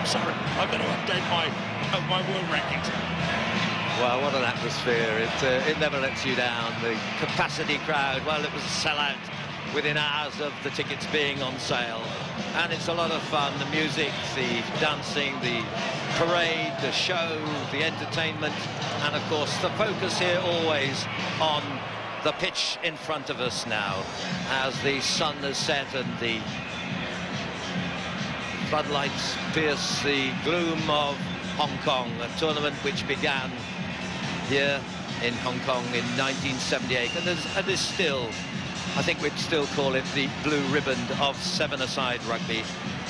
I'm sorry, I've got to update my world rankings. Well, what an atmosphere. It never lets you down. The capacity crowd, well, it was a sellout within hours of the tickets being on sale. And it's a lot of fun. The music, the dancing, the parade, the show, the entertainment, and of course the focus here always on the pitch in front of us now as the sun has set and the floodlights pierce the gloom of Hong Kong, a tournament which began here in Hong Kong in 1978, and is still, I think we'd still call it the blue ribbon of seven-a-side rugby.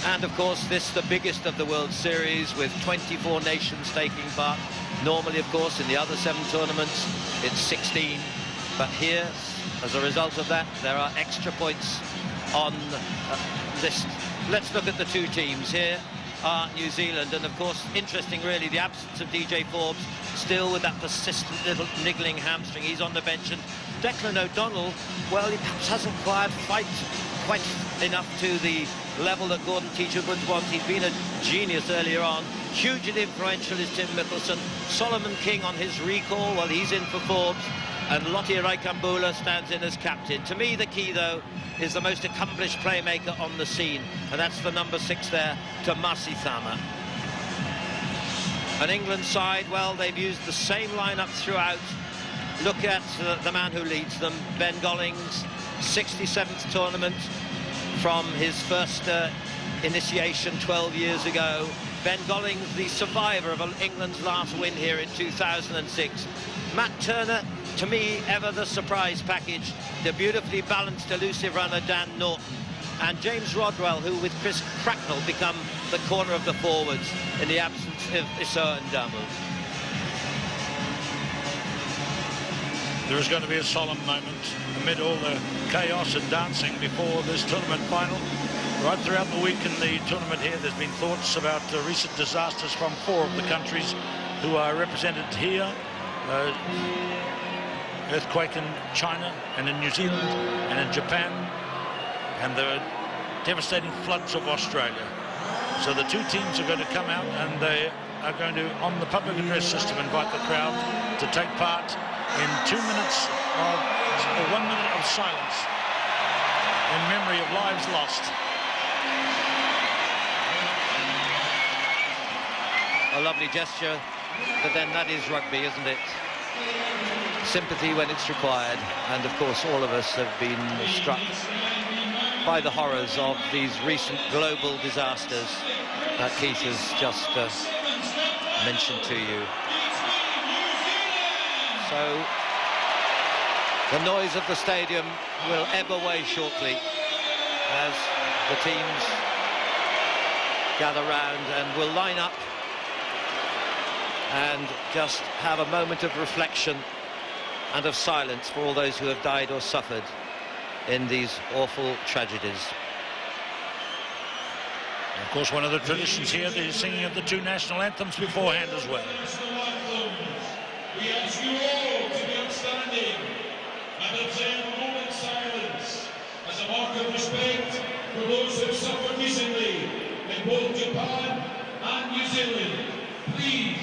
And of course this the biggest of the World Series with 24 nations taking part. Normally, of course, in the other 7 tournaments it's 16, but here, as a result of that, there are extra points on list. Let's look at the 2 teams. Here are New Zealand, and of course, interesting really, the absence of DJ Forbes, still with that persistent little niggling hamstring. He's on the bench, and Declan O'Donnell, well, he perhaps hasn't quite enough to the level that Gordon Teacher would want. He's been a genius earlier on. Hugely influential is Tim Mickelson. Solomon King on his recall, well, he's in for Forbes, and Lottie Raikambula stands in as captain. To me, the key, though, is the most accomplished playmaker on the scene, and that's the number 6 there, Tomasi Thama. An England side, well, they've used the same lineup throughout. Look at the man who leads them, Ben Gollings, 67th tournament from his first initiation 12 years ago. Ben Gollings, the survivor of England's last win here in 2006. Matt Turner, to me, ever the surprise package. The beautifully balanced, elusive runner, Dan Norton. And James Rodwell, who with Chris Cracknell become the corner of the forwards in the absence of Issa and Damu. There is going to be a solemn moment amid all the chaos and dancing before this tournament final. Right throughout the week in the tournament here, there's been thoughts about recent disasters from 4 of the countries who are represented here. Earthquake in China and in New Zealand and in Japan, and the devastating floods of Australia. So the 2 teams are going to come out, and they are going to, on the public address system, invite the crowd to take part in 2 minutes of, or 1 minute of silence in memory of lives lost. A lovely gesture, but then that is rugby, isn't it? Sympathy when it's required, and of course all of us have been struck by the horrors of these recent global disasters that Keith has just mentioned to you. So the noise of the stadium will ebb away shortly as the teams gather round, and will line up and just have a moment of reflection and of silence for all those who have died or suffered in these awful tragedies. Of course, one of the traditions here is singing of the 2 national anthems beforehand as well. We ask you all to be outstanding and observe a moment's silence as a mark of respect for those who have suffered recently in both Japan and New Zealand. Please.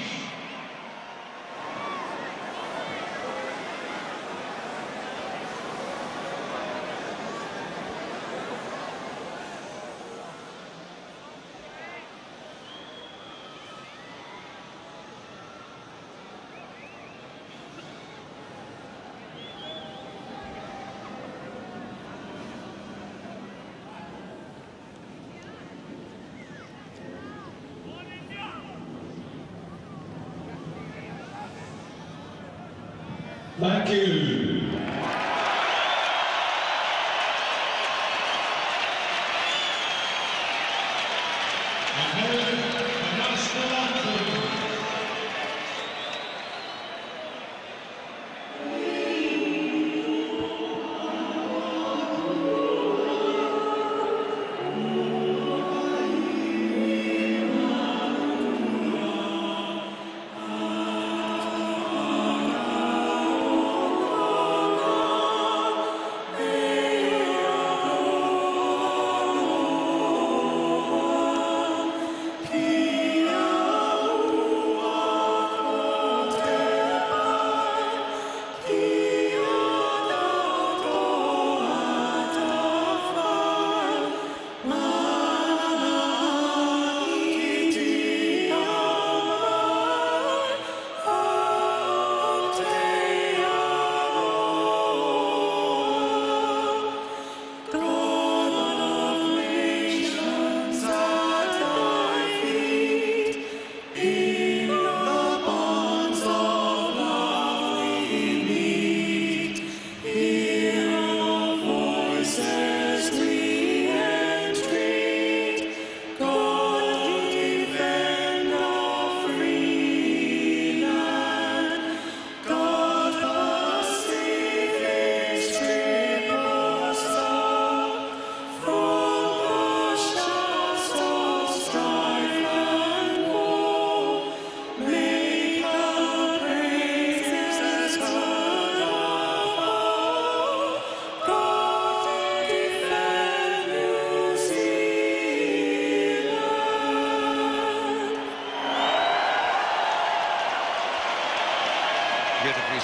Thank you.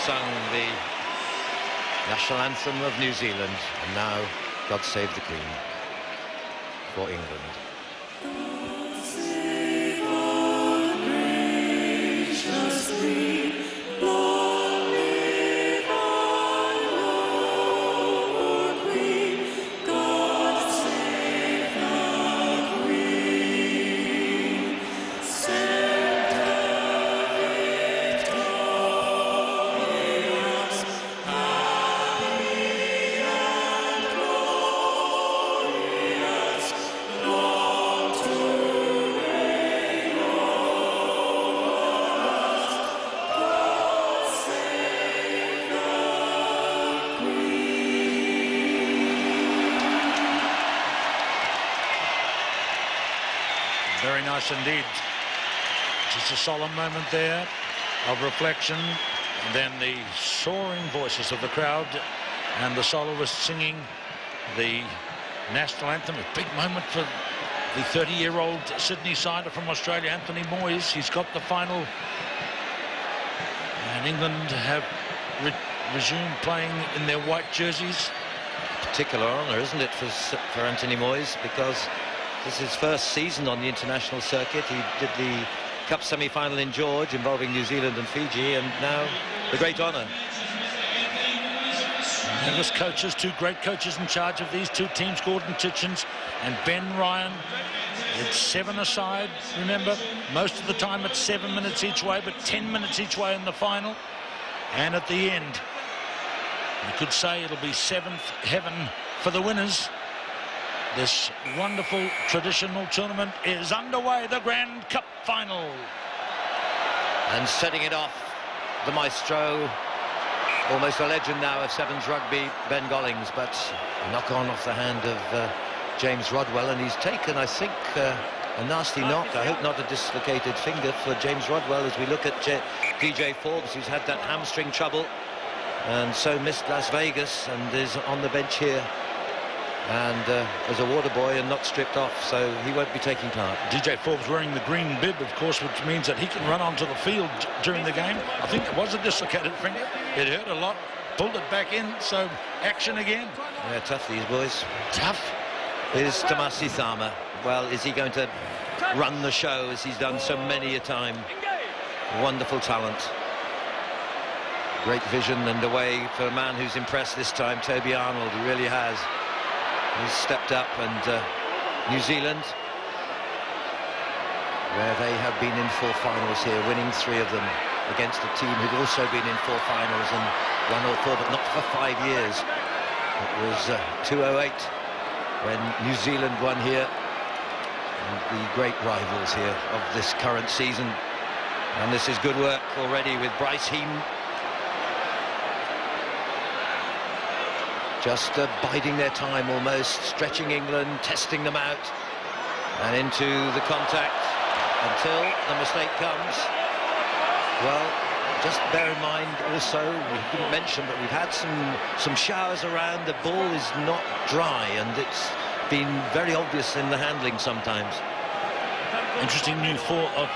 sung the national anthem of New Zealand, and now God Save the Queen for England. Very nice indeed. Just a solemn moment there of reflection, and then the soaring voices of the crowd and the soloists singing the national anthem. A big moment for the 30-year-old Sydney sider from Australia, Anthony Moyes. He's got the final, and England have resumed playing in their white jerseys. Particular honour, isn't it, for Anthony Moyes, because this is his first season on the international circuit. He did the Cup semi-final in George involving New Zealand and Fiji, and now the great honour. English coaches, two great coaches in charge of these two teams, Gordon Titchens and Ben Ryan. It's 7 aside, remember. Most of the time it's 7 minutes each way, but 10 minutes each way in the final. And at the end, you could say it'll be 7th heaven for the winners. This wonderful traditional tournament is underway, the Grand Cup final. And setting it off, the maestro, almost a legend now of Sevens rugby, Ben Gollings, but a knock on off the hand of James Rodwell, and he's taken, I think, a nasty knock. I hope not a dislocated finger for James Rodwell, as we look at DJ Forbes, who's had that hamstring trouble and so missed Las Vegas and is on the bench here. And as a water boy and not stripped off, so he won't be taking part. DJ Forbes wearing the green bib, of course, which means that he can run onto the field during the game. I think it was a dislocated finger. It hurt a lot, pulled it back in, so action again. Yeah, tough, these boys. Tough. Here's Tamasi Thama. Well, is he going to run the show as he's done so many a time? Wonderful talent. Great vision and a way for a man who's impressed this time, Toby Arnold. He really has. He's stepped up, and New Zealand, where they have been in 4 finals here, winning 3 of them against a team who've also been in 4 finals and won all 4, but not for 5 years. It was 2008 when New Zealand won here, and the great rivals here of this current season. And this is good work already with Bryce Heem. Just biding their time almost, stretching England, testing them out, and into the contact until the mistake comes. Well, just bear in mind also, we didn't mention, but we've had some showers around. The ball is not dry, and it's been very obvious in the handling sometimes. Interesting new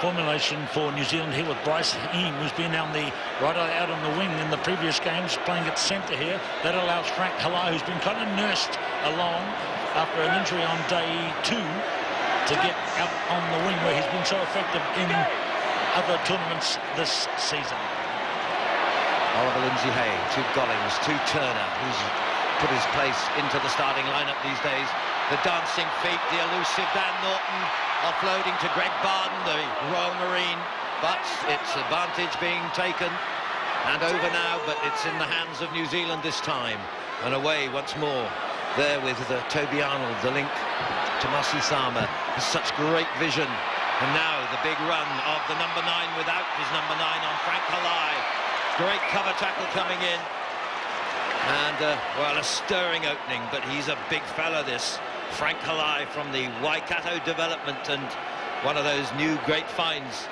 formulation for New Zealand here with Bryce Heem, who's been out on the wing in the previous games, playing at centre here. That allows Frank Halai, who's been kind of nursed along after an injury on day 2, to get out on the wing, where he's been so effective in other tournaments this season. Oliver Lindsay-Hay to Gollings to Turner, who's put his place into the starting lineup these days. The dancing feet, the elusive Dan Norton, offloading to Greg Barden, the Royal Marine, but it's advantage being taken and over now, but it's in the hands of New Zealand this time, and away once more there with Toby Arnold, the link to Tamasi Thama. Has such great vision, and now the big run of the number 9 without his number 9 on Frank Halai. Great cover tackle coming in, and well, a stirring opening, but he's a big fella, this Frank Halai, from the Waikato development, and one of those new great finds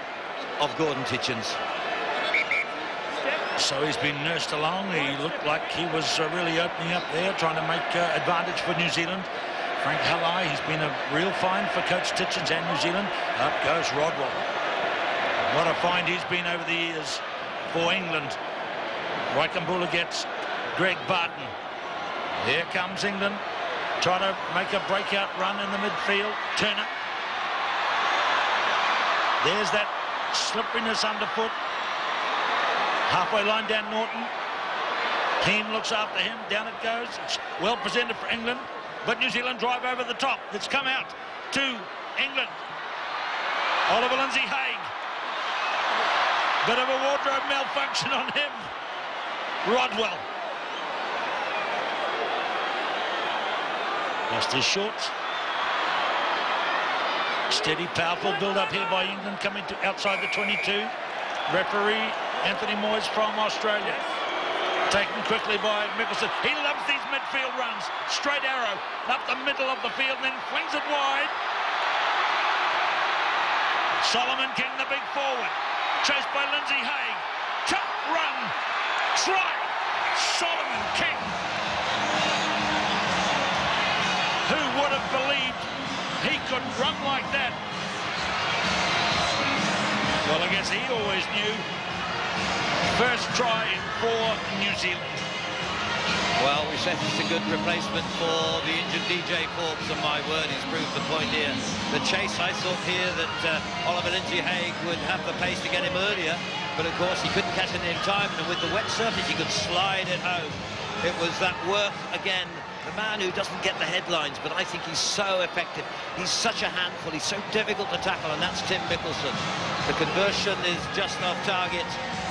of Gordon Titchens. So he's been nursed along. He looked like he was really opening up there, trying to make advantage for New Zealand. Frank Halai, he's been a real find for Coach Titchens and New Zealand. Up goes Rodwell. What a find he's been over the years for England. Waikambula gets Greg Barton. Here comes England, trying to make a breakout run in the midfield. Turner. There's that slipperiness underfoot. Halfway line down Norton. Keane looks after him. Down it goes. It's well presented for England, but New Zealand drive over the top. It's come out to England. Oliver Lindsay-Haig. Bit of a wardrobe malfunction on him. Rodwell. Lost his shorts. Steady, powerful build-up here by England, coming to outside the 22. Referee Anthony Moyes from Australia. Taken quickly by Mickelson. He loves these midfield runs. Straight arrow up the middle of the field, then flings it wide. Solomon King, the big forward. Chased by Lindsay-Haig. Top run. Try. Solomon King. Who would have believed he could run like that? Well, I guess he always knew. First try for New Zealand. Well, we said it's a good replacement for the injured DJ Forbes, and my word, he's proved the point here. The chase, I thought here that Oliver Lindsay-Haig would have the pace to get him earlier, but of course he couldn't catch it in time, and with the wet surface he could slide it home. It was that Worth again, the man who doesn't get the headlines, but I think he's so effective. He's such a handful, he's so difficult to tackle, and that's Tim Mickelson. The conversion is just off target,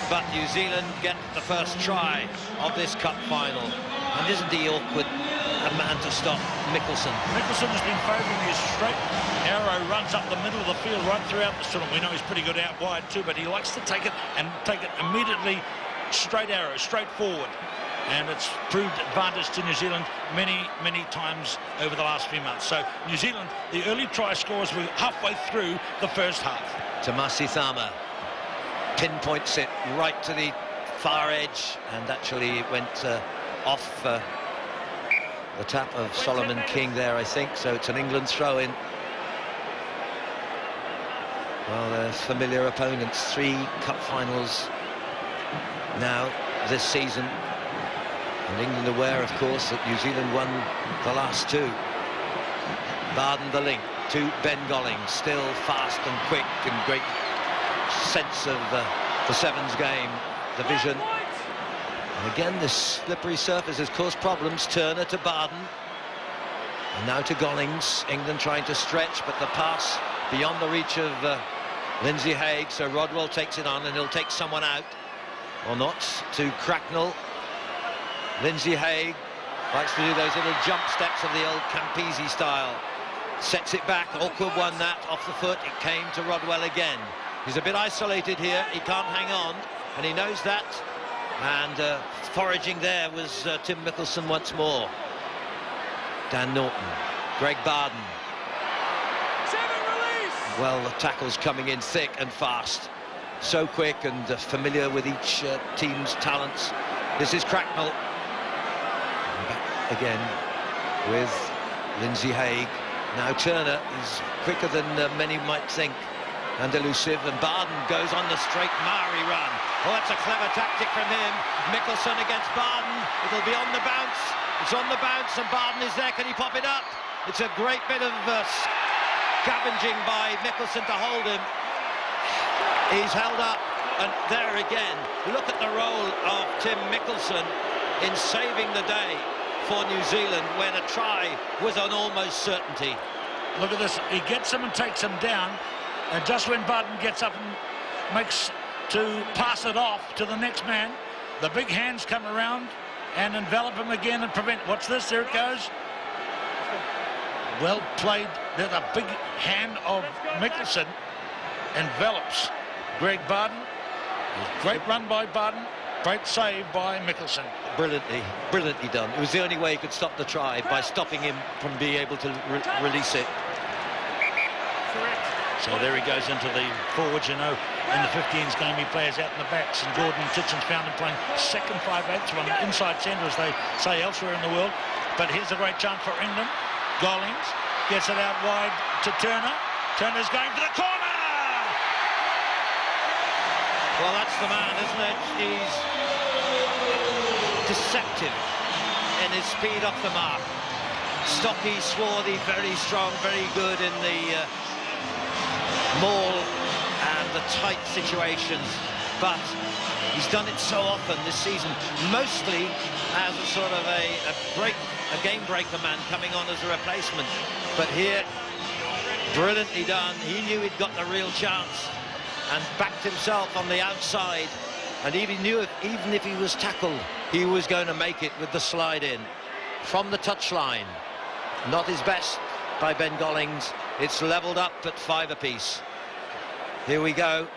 but New Zealand get the first try of this cup final. And isn't he awkward, a man to stop Mickelson? Mickelson has been favouring his straight arrow runs up the middle of the field right throughout the tournament. We know he's pretty good out wide too, but he likes to take it and take it immediately straight arrow, straight forward. And it's proved advantage to New Zealand many, many times over the last few months. So New Zealand, the early try scorers were halfway through the first half. Tamasi Thama pinpoints it right to the far edge, and actually it went off the tap of Solomon King there, I think. So it's an England throw-in. Well, they're familiar opponents. 3 cup finals now this season. And England aware, of course, that New Zealand won the last 2. Barden the link to Ben Golling, still fast and quick and great sense of the sevens game, the vision. And again, this slippery surface has caused problems. Turner to Barden. And now to Gollings. England trying to stretch, but the pass beyond the reach of Lindsay-Haig. So Rodwell takes it on, and he'll take someone out. Or not, to Cracknell. Lindsay-Haig likes to do those little jump steps of the old Campese style. Sets it back, awkward one that, off the foot. It came to Rodwell again. He's a bit isolated here, he can't hang on, and he knows that. And foraging there was Tim Mickelson once more. Dan Norton, Greg Barden. Well, the tackle's coming in thick and fast. So quick and familiar with each team's talents. This is Cracknell. Back again with Lindsay-Haig. Now Turner is quicker than many might think, and elusive, and Barden goes on the straight Maori run. Oh, that's a clever tactic from him. Mickelson against Barden. It'll be on the bounce. It's on the bounce, and Barden is there. Can he pop it up? It's a great bit of scavenging by Mickelson to hold him. He's held up, and there again, look at the role of Tim Mickelson in saving the day for New Zealand when a try was an almost certainty. Look at this, he gets him and takes him down, and just when Barden gets up and makes to pass it off to the next man, the big hands come around and envelop him again and prevent. What's this? There it goes. Well played. There's a big hand of Mickelson envelops Greg Barden. Great run by Barden. Great save by Mickelson. Brilliantly done. It was the only way he could stop the try, by stopping him from being able to release it. So there he goes into the forwards, you know. In the 15s game, he plays out in the backs, and Gordon Titchen's found him playing second 5/8 one, inside centre, as they say elsewhere in the world. But here's a great chance for England. Gollings gets it out wide to Turner. Turner's going for the corner! Well, that's the man, isn't it? He's deceptive in his speed off the mark. Stocky, swarthy, very strong, very good in the maul and the tight situations, but he's done it so often this season, mostly as a sort of a game breaker man coming on as a replacement. But here, brilliantly done. He knew he'd got the real chance and backed himself on the outside, and even knew even if he was tackled, he was going to make it with the slide in from the touchline. Not his best by Ben Gollings. It's levelled up at 5 apiece. Here we go.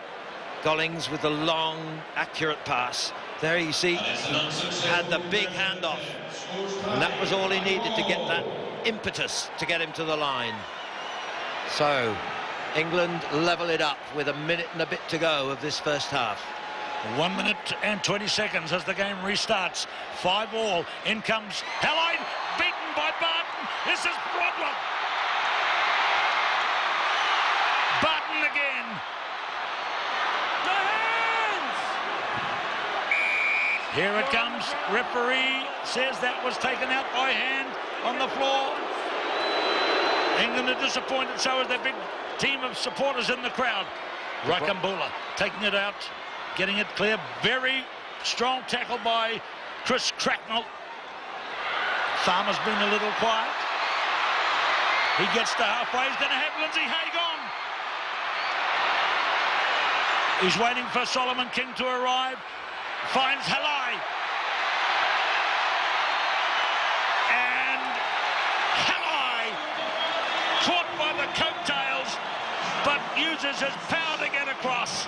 Gollings with the long, accurate pass. There you see, he had the big handoff, and that was all he needed to get that impetus to get him to the line. So, England level it up with a minute and a bit to go of this first half. 1 minute and 20 seconds as the game restarts. 5-all. In comes Halley, beaten by Barton. This is problem. Barton again. No hands! Here it comes. Referee says that was taken out by hand on the floor. England are disappointed, so is their big team of supporters in the crowd. Rakambula taking it out, getting it clear. Very strong tackle by Chris Cracknell. Farmer's been a little quiet. He gets to halfway. He's going to have Lindsay Haig on. He's waiting for Solomon King to arrive. Finds Halley. And Halley, caught by the coattails, but uses his power to get across.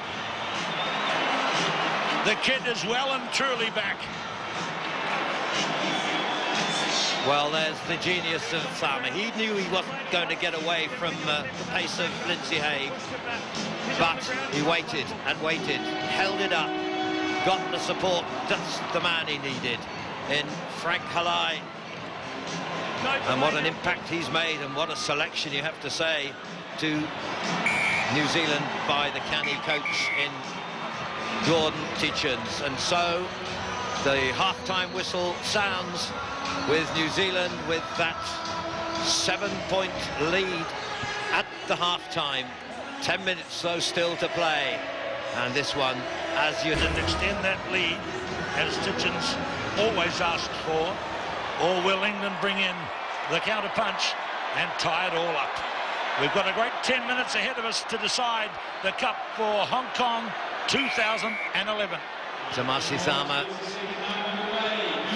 The kid is well and truly back. Well, there's the genius of Farmer. He knew he wasn't going to get away from the pace of Lindsay Haig, but he waited and waited, held it up, got the support, just the man he needed in Frank Halley. And what an impact he's made, and what a selection, you have to say, to New Zealand by the canny coach in Gordon Tietjens. And so the half-time whistle sounds with New Zealand with that 7-point lead at the half-time. 10 minutes though still to play, and this one, as you didn't extend that lead as Tietjens always asked for, or will England bring in the counter punch and tie it all up? We've got a great 10 minutes ahead of us to decide the Cup for Hong Kong 2011. Tamasi Thama,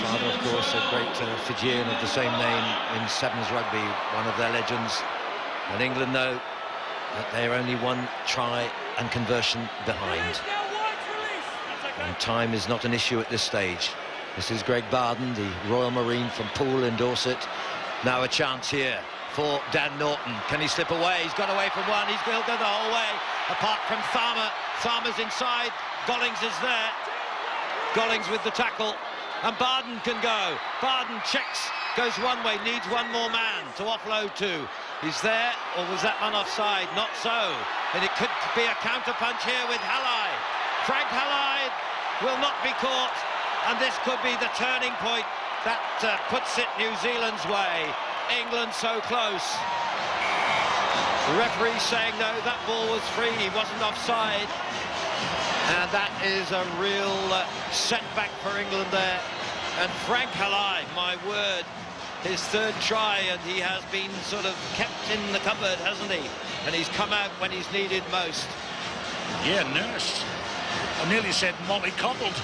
father, of course, a great Fijian of the same name in Sevens Rugby, one of their legends. And England know that they're only one try and conversion behind. And time is not an issue at this stage. This is Greg Barden, the Royal Marine from Poole in Dorset. Now a chance here for Dan Norton. Can he slip away? He's got away from one. He'll go the whole way, apart from Farmer. Farmer's inside. Gollings is there. Gollings with the tackle. And Barden can go. Barden checks, goes one way, needs one more man to offload to. He's there, or was that man offside? Not so. And it could be a counter-punch here with Halley. Frank Halley will not be caught, and this could be the turning point that puts it New Zealand's way. England so close. The referee saying no, that ball was free, he wasn't offside. And that is a real setback for England there. And Frank Halley, my word, his third try, and he has been sort of kept in the cupboard, hasn't he? And he's come out when he's needed most. Yeah, nursed. I nearly said mollycoddled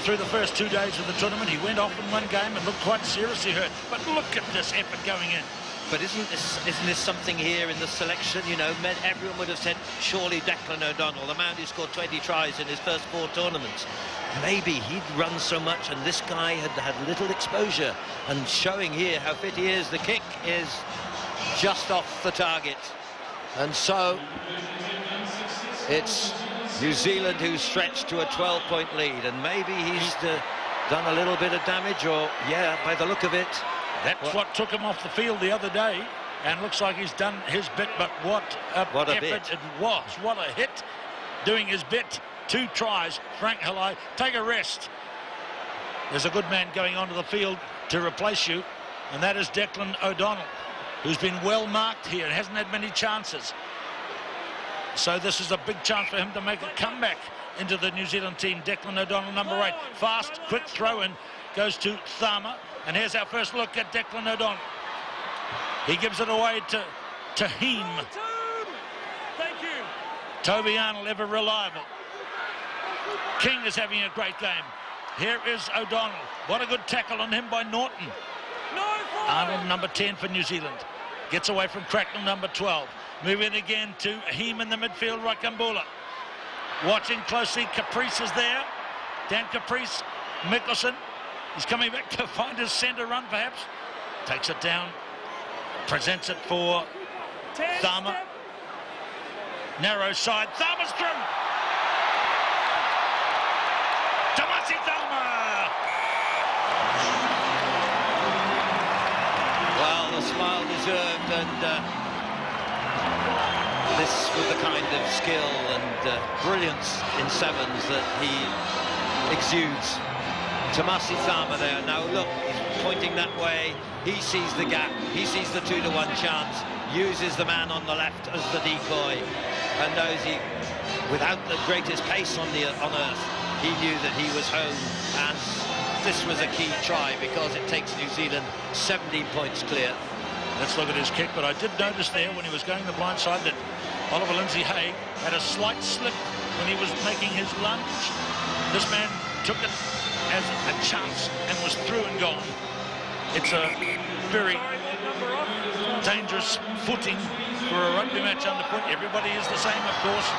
through the first 2 days of the tournament. He went off in one game and looked quite seriously hurt. But look at this effort going in. But isn't this something here in the selection? You know, everyone would have said, surely Declan O'Donnell, the man who scored 20 tries in his first 4 tournaments. Maybe he'd run so much, and this guy had little exposure. And showing here how fit he is, the kick is just off the target. And so it's New Zealand who's stretched to a 12-point lead, and maybe he's done a little bit of damage, or, yeah, by the look of it. That's what took him off the field the other day, and looks like he's done his bit, but what a effort bit it was. What a hit, doing his bit. 2 tries. Frank Halley, take a rest. there's a good man going onto the field to replace you, and that is Declan O'Donnell, who's been well marked here and hasn't had many chances. So this is a big chance for him to make a comeback into the New Zealand team. Declan O'Donnell, number 8. Fast, quick throw in goes to Tharma. And here's our first look at Declan O'Donnell. He gives it away to Heem. Thank you. Toby Arnold, ever reliable. King is having a great game. Here is O'Donnell. What a good tackle on him by Norton. Arnold, number 10 for New Zealand. Gets away from Cracknell, number 12. Moving again to Heem in the midfield, Rakambula. Watching closely, Caprice is there. Dan Caprice, Mickelson. He's coming back to find his centre run, perhaps. Takes it down. Presents it for Tharma. Narrow side. Tharma's through. Tamasi Tharma. Well, the smile deserved, and this was the kind of skill and brilliance in sevens that he exudes. Tamasi Tharma there. Now look, he's pointing that way. He sees the gap. He sees the 2-to-1 chance. Uses the man on the left as the decoy, and knows he, without the greatest pace on earth, he knew that he was home, and this was a key try because it takes New Zealand 17 points clear. Let's look at his kick, but I did notice there when he was going the blind side that Oliver Lindsay-Haig had a slight slip when he was making his lunge. This man took it as a chance and was through and gone. It's a very dangerous footing for a rugby match underfoot. Everybody is the same, of course.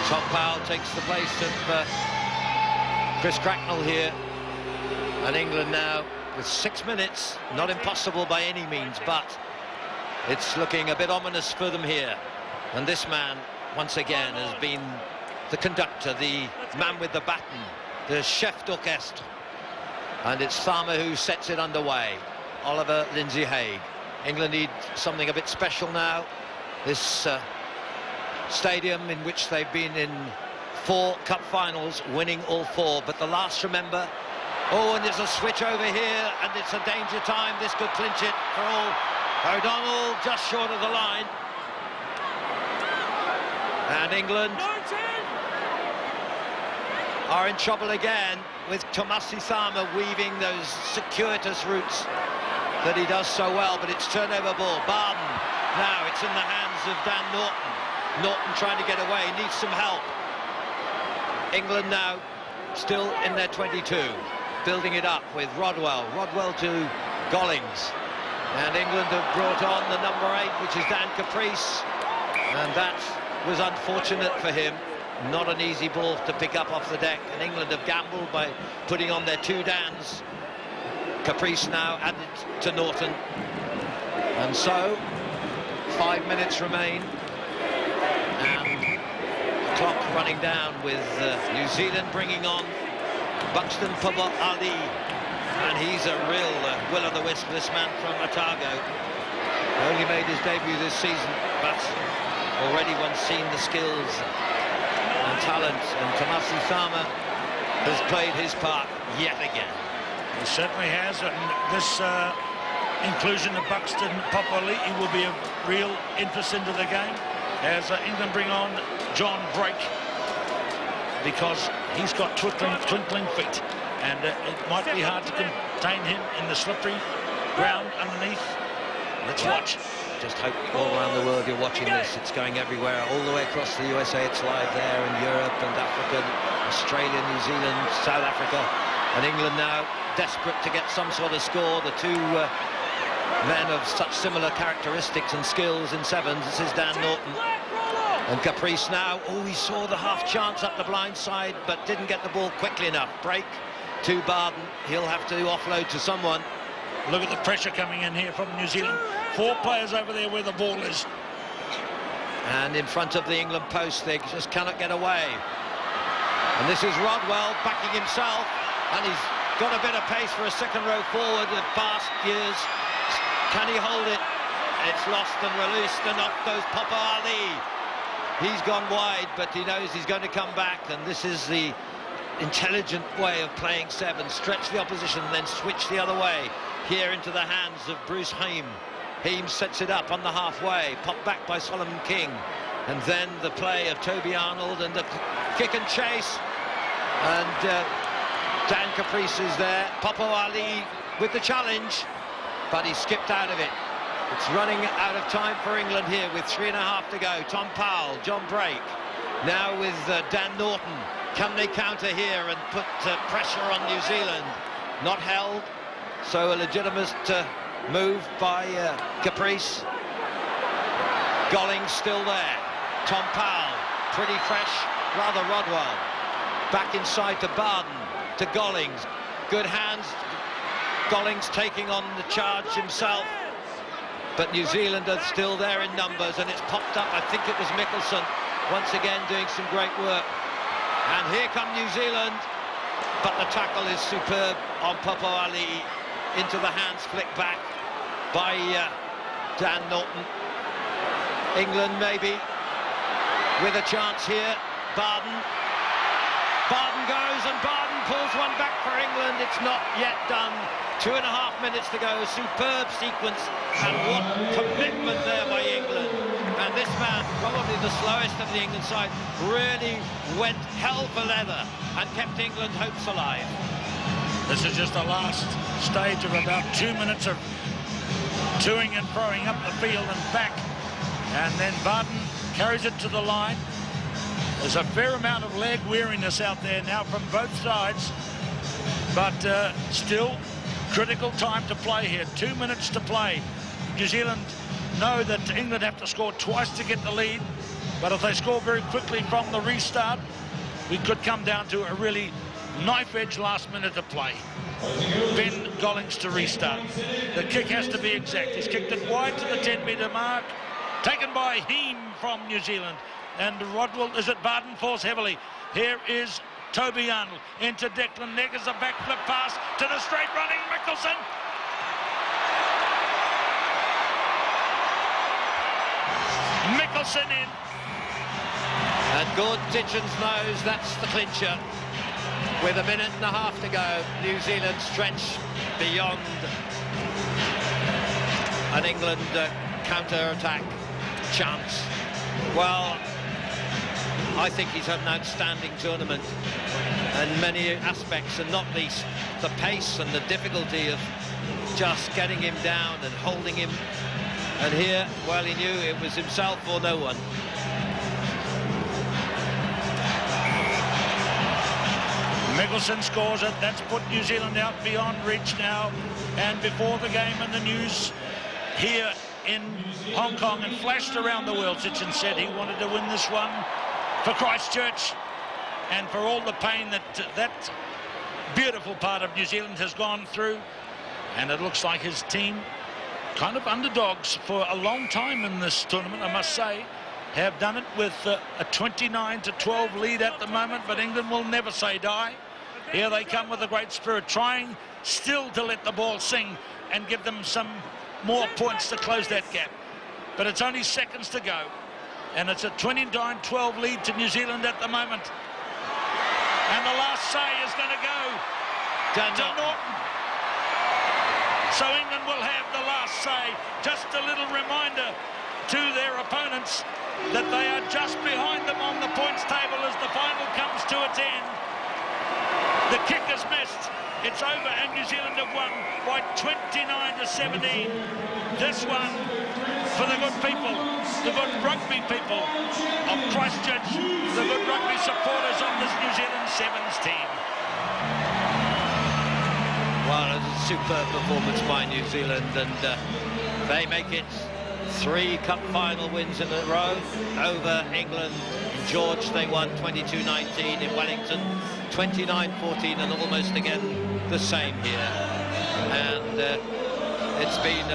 Tom Powell takes the place of Chris Cracknell here, and England now with 6 minutes. Not impossible by any means, but it's looking a bit ominous for them here. And this man, once again, has been the conductor, the man with the baton, the chef d'orchestre. And it's Tharma who sets it underway. Oliver Lindsay-Haig. England need something a bit special now. This stadium in which they've been in 4 cup finals, winning all 4. But the last, remember, oh, and there's a switch over here, and it's a danger time. This could clinch it for all. O'Donnell just short of the line. And England are in trouble again with Tamasi Tharma weaving those circuitous routes that he does so well, but it's turnover ball. Barden, now it's in the hands of Dan Norton. Norton trying to get away, needs some help. England now still in their 22, building it up with Rodwell to Gollings. And England have brought on the number 8, which is Dan Caprice, and that was unfortunate for him. Not an easy ball to pick up off the deck, and England have gambled by putting on their 2 Dans. Caprice now added to Norton, and so 5 minutes remain, and clock running down with New Zealand bringing on Buxton Papa Ali, and he's a real will-o'-the-wisp, this man from Otago. Only made his debut this season, but already one's seen the skills and talent, and Tamasi Tharma has played his part yet again. He certainly has, and this inclusion of Buxton Papali'i will be of real interest into the game as England bring on John Drake, because he's got twinkling feet, and it might be hard to contain him in the slippery ground underneath. Let's watch. Just hope all around the world you're watching this. It's going everywhere, all the way across the USA. It's live there in Europe and Africa, Australia, New Zealand, South Africa, and England now desperate to get some sort of score. The 2 men of such similar characteristics and skills in sevens. This is Dan Norton and Caprice now. Oh, he saw the half chance up the blind side, but didn't get the ball quickly enough. Break to Barden. He'll have to offload to someone. Look at the pressure coming in here from New Zealand. 4 players over there where the ball is. And in front of the England post, they just cannot get away. And this is Rodwell backing himself, and he's got a bit of pace for a second row forward with fast years. Can he hold it? It's lost and released, and off goes Papa Ali. He's gone wide, but he knows he's going to come back, and this is the intelligent way of playing seven, stretch the opposition and then switch the other way. Here into the hands of Bruce Heim. Heim sets it up on the halfway, popped back by Solemn King. And then the play of Toby Arnold and the kick and chase. And Dan Caprice is there. Popo Ali with the challenge, but he skipped out of it. It's running out of time for England here with 3.5 to go. Tom Powell, John Brake. Now with Dan Norton. Can they counter here and put pressure on New Zealand? Not held. So a legitimate move by Caprice. Gollings still there. Tom Powell, pretty fresh, rather Rodwell. Back inside to Barden, to Gollings. Good hands. Gollings taking on the charge himself. But New Zealand are still there in numbers, and it's popped up. I think it was Mickelson, once again doing some great work. And here come New Zealand. But the tackle is superb on Popo Ali. Into the hands, flicked back by Dan Norton. England maybe with a chance here. Barden goes, and Barden pulls one back for England. It's not yet done. 2.5 minutes to go. Superb sequence, and what commitment there by England. And this man, probably the slowest of the England side, really went hell for leather and kept England hopes alive. This is just the last stage of about 2 minutes of toing and throwing up the field and back. And then Barden carries it to the line. There's a fair amount of leg weariness out there now from both sides. But still, critical time to play here. 2 minutes to play. New Zealand know that England have to score twice to get the lead. But if they score very quickly from the restart, we could come down to a really knife-edge last minute of play. Ben Gollings to restart. The kick has to be exact. He's kicked it wide to the 10-metre mark. Taken by Heem from New Zealand. And Rodwell, is it Barden, falls heavily. Here is Toby Arnold into Declan. Neggers a backflip pass to the straight running Mickelson. Mickelson in. And Gordon Ditchens knows that's the clincher. With 1.5 minutes to go, New Zealand stretch beyond an England counter-attack chance. Well, I think he's had an outstanding tournament in many aspects, and not least the pace and the difficulty of just getting him down and holding him. And here, well, he knew it was himself or no one. Mickelson scores it. That's put New Zealand out beyond reach now. And before the game and the news here in Hong Kong and flashed around the world, Sitchin said he wanted to win this one for Christchurch and for all the pain that that beautiful part of New Zealand has gone through. And it looks like his team, kind of underdogs for a long time in this tournament, I must say, have done it with a 29-12 lead at the moment, but England will never say die. Here they come with a great spirit, trying still to let the ball sing and give them some more points to close that gap. But it's only seconds to go, and it's a 29-12 lead to New Zealand at the moment. And the last say is going to go to Norton. So England will have the last say. Just a little reminder to their opponents that they are just behind them on the points table as the final comes to its end. The kick is missed. It's over, and New Zealand have won by 29-17. This one for the good people, the good rugby people of Christchurch, the good rugby supporters of this New Zealand Sevens team. Well, it was a superb performance by New Zealand, and they make it 3 cup final wins in a row over England. In George, they won 22-19. In Wellington, 29-14, and almost again the same here. And it's been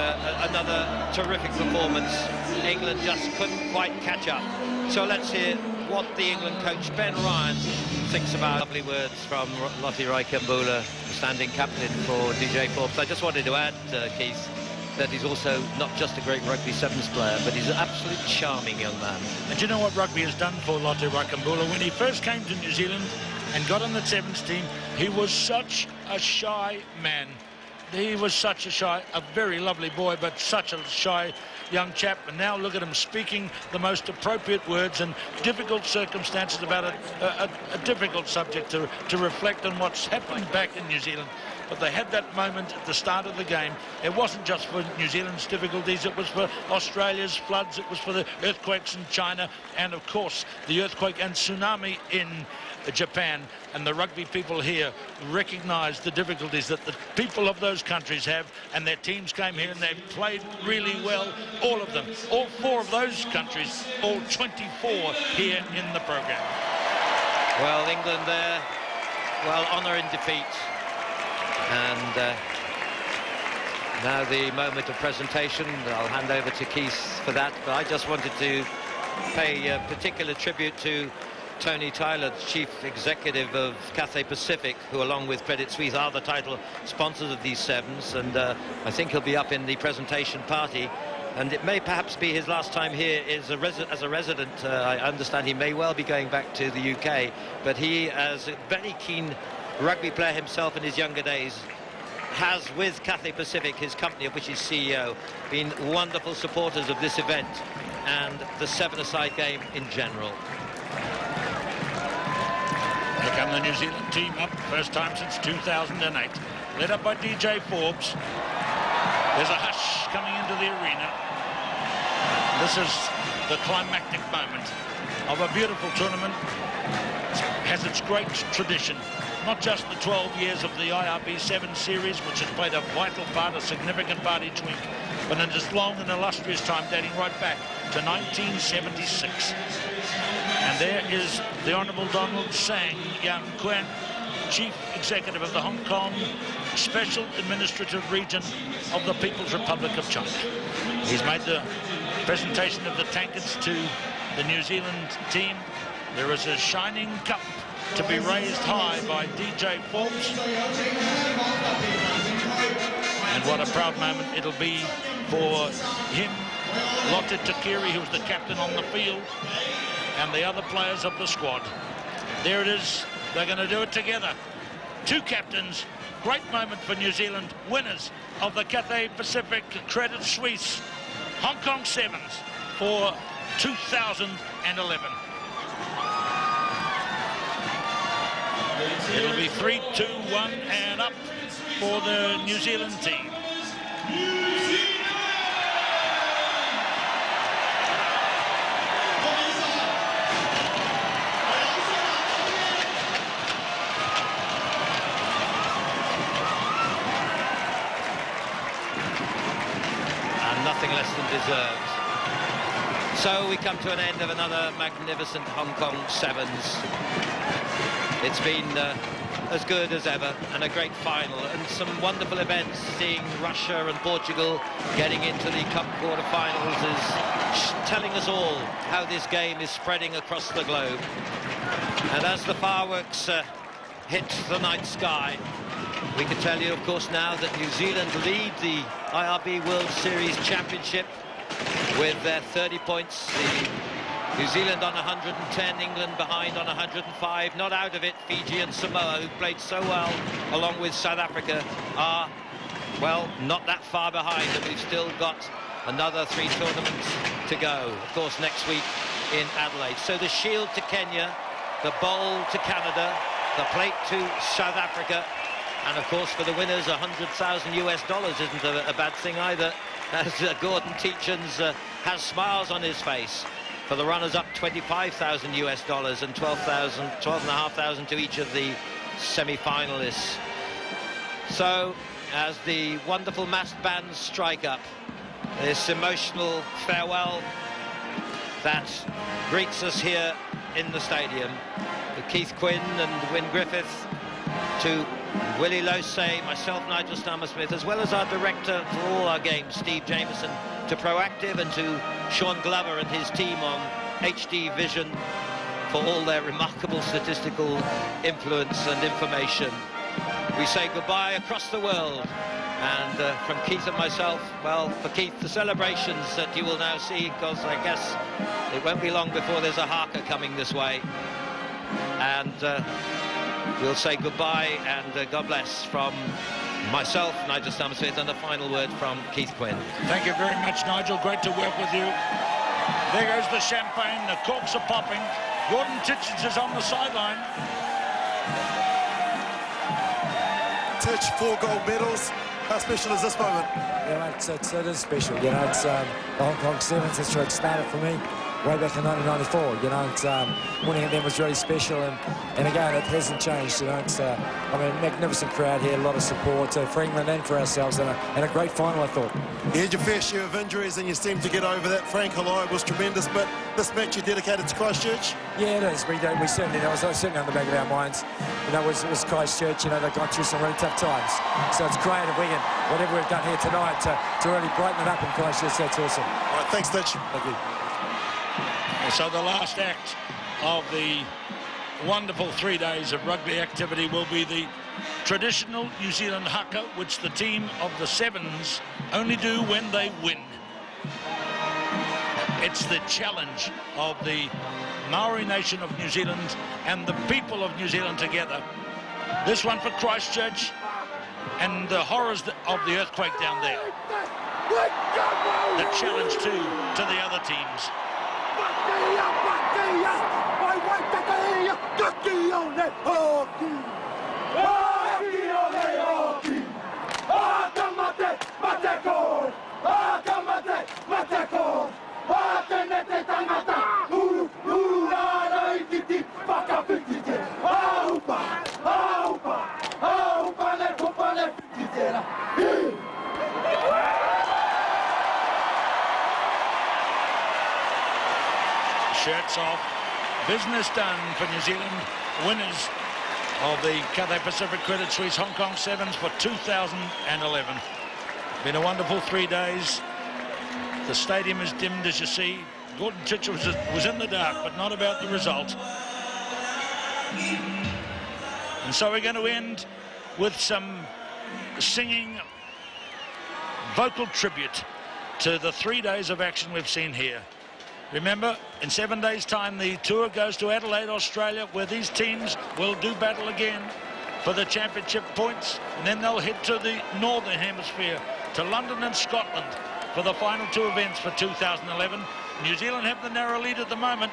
another terrific performance. England just couldn't quite catch up. So let's hear what the England coach Ben Ryan thinks about. Lovely words from Lottie Raikambula, standing captain for DJ Forbes. I just wanted to add, Keith, that he's also not just a great rugby sevens player, but he's an absolutely charming young man. And you know what rugby has done for Lottie Raikambula? When he first came to New Zealand, and got on the sevens team. He was such a shy man. He was such a very lovely boy, but such a shy young chap. And now look at him speaking the most appropriate words in difficult circumstances about a difficult subject to reflect on what's happened back in New Zealand. But they had that moment at the start of the game. It wasn't just for New Zealand's difficulties, it was for Australia's floods, it was for the earthquakes in China, and of course the earthquake and tsunami in Japan. And the rugby people here recognise the difficulties that the people of those countries have, and their teams came here and they played really well, all of them, all 4 of those countries, all 24 here in the programme. Well, England there, well, honour in defeat. And now the moment of presentation. I'll hand over to Keith for that, but I just wanted to pay a particular tribute to Tony Tyler, the chief executive of Cathay Pacific, who along with Credit Suisse are the title sponsors of these sevens, and I think he'll be up in the presentation party, and it may perhaps be his last time here as a resident. I understand he may well be going back to the UK, but he, as a very keen rugby player himself in his younger days, has, with Cathay Pacific, his company of which he's CEO, been wonderful supporters of this event and the seven-a-side game in general. Here come the New Zealand team up, first time since 2008, led up by DJ Forbes. There's a hush coming into the arena. This is the climactic moment of a beautiful tournament. It has its great tradition. Not just the 12 years of the IRB 7 series, which has played a vital part, a significant part each week, but in this long and illustrious time dating right back to 1976. And there is the Honourable Donald Sang Yang Kuen, Chief Executive of the Hong Kong Special Administrative Region of the People's Republic of China. He's made the presentation of the tankards to the New Zealand team. There is a shining cup to be raised high by DJ Forbes. And what a proud moment it'll be for him, Lotte Takiri, who's the captain on the field, and the other players of the squad. There it is. They're going to do it together. 2 captains. Great moment for New Zealand, winners of the Cathay Pacific Credit Suisse Hong Kong Sevens for 2011. It'll be 3, 2, 1 and up for the New Zealand team. And nothing less than deserved. So we come to an end of another magnificent Hong Kong Sevens. It's been as good as ever, and a great final, and some wonderful events. Seeing Russia and Portugal getting into the Cup quarter-finals is telling us all how this game is spreading across the globe. And as the fireworks hit the night sky, we can tell you, of course, now that New Zealand lead the IRB World Series Championship with their 30 points. New Zealand on 110, England behind on 105, not out of it. Fiji and Samoa, who played so well along with South Africa, are, well, not that far behind, and we've still got another 3 tournaments to go, of course, next week in Adelaide. So the Shield to Kenya, the Bowl to Canada, the Plate to South Africa, and of course for the winners, $100,000 isn't a bad thing either, as Gordon Teachins has smiles on his face. For the runners-up, $25,000 and $12,500 to each of the semi-finalists. So, as the wonderful massed bands strike up, this emotional farewell that greets us here in the stadium, to Keith Quinn and Wyn Griffith, to Willie Losey, myself, Nigel Stammer-Smith, as well as our director for all our games, Steve Jameson, to Proactive, and to Sean Glover and his team on HD Vision for all their remarkable statistical influence and information. We say goodbye across the world, and from Keith and myself, well, for Keith, the celebrations that you will now see, because I guess it won't be long before there's a Haka coming this way, and we'll say goodbye and God bless from myself, Nigel Stammersmith, and the final word from Keith Quinn. Thank you very much, Nigel. Great to work with you. There goes the champagne. The corks are popping. Gordon Titchens is on the sideline. Titch, 4 gold medals. How special is this moment? Yeah, it is special. You know, it's the Hong Kong Sevens. That's where it started for me way back in 1994. You know, it's winning at them was really special, and again, it hasn't changed. You know, it's I mean, magnificent crowd here, a lot of support for England and for ourselves, and a great final, I thought. You had your fair share of injuries, and you seemed to get over that. Frank Halai was tremendous, but this match you dedicated to Christchurch. Yeah, it is. We certainly, that was certainly on the back of our minds. You know, it was Christchurch. You know, they've gone through some really tough times, so it's great if we can, whatever we've done here tonight, to really brighten it up in Christchurch. That's awesome. All right, thanks, Titch. Thank you. So the last act of the wonderful 3 days of rugby activity will be the traditional New Zealand haka, which the team of the Sevens only do when they win. It's the challenge of the Maori nation of New Zealand and the people of New Zealand together. This one for Christchurch and the horrors of the earthquake down there. The challenge too to the other teams. Shirts off. Business done for New Zealand, winners of the Cathay Pacific Credit Suisse Hong Kong Sevens for 2011. Been a wonderful 3 days. The stadium is dimmed, as you see. Gordon Titch was in the dark, but not about the result. And so we're going to end with some singing vocal tribute to the 3 days of action we've seen here. Remember, in 7 days' time, the tour goes to Adelaide, Australia, where these teams will do battle again for the championship points. And then they'll head to the Northern Hemisphere, to London and Scotland, for the final 2 events for 2011. New Zealand have the narrow lead at the moment,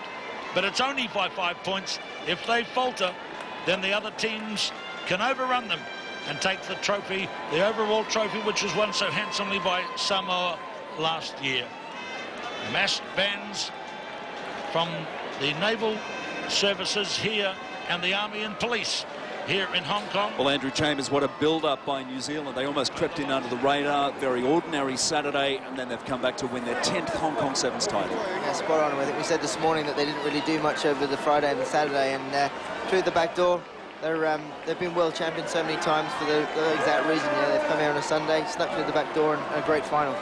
but it's only by 5 points. If they falter, then the other teams can overrun them and take the trophy, the overall trophy, which was won so handsomely by Samoa last year. Massed bands from the naval services here and the army and police here in Hong Kong. Well, Andrew Chambers, what a build-up by New Zealand. They almost crept in under the radar. Very ordinary Saturday, and then they've come back to win their 10th Hong Kong Sevens title. Yeah, spot on. I think we said this morning that they didn't really do much over the Friday and the Saturday, and through the back door, they've been world champions so many times for the exact reason. You know, they've come here on a Sunday, snuck through the back door, and a great final.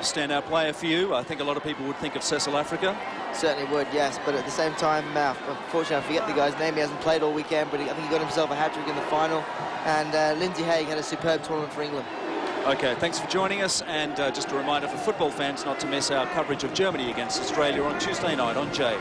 Standout player for you? I think a lot of people would think of Cecil Africa. Certainly would, yes, but at the same time, unfortunately, I forget the guy's name. He hasn't played all weekend, but I think he got himself a hat-trick in the final. And Lindsay Haig had a superb tournament for England. Okay, thanks for joining us. And just a reminder for football fans not to miss our coverage of Germany against Australia on Tuesday night on J.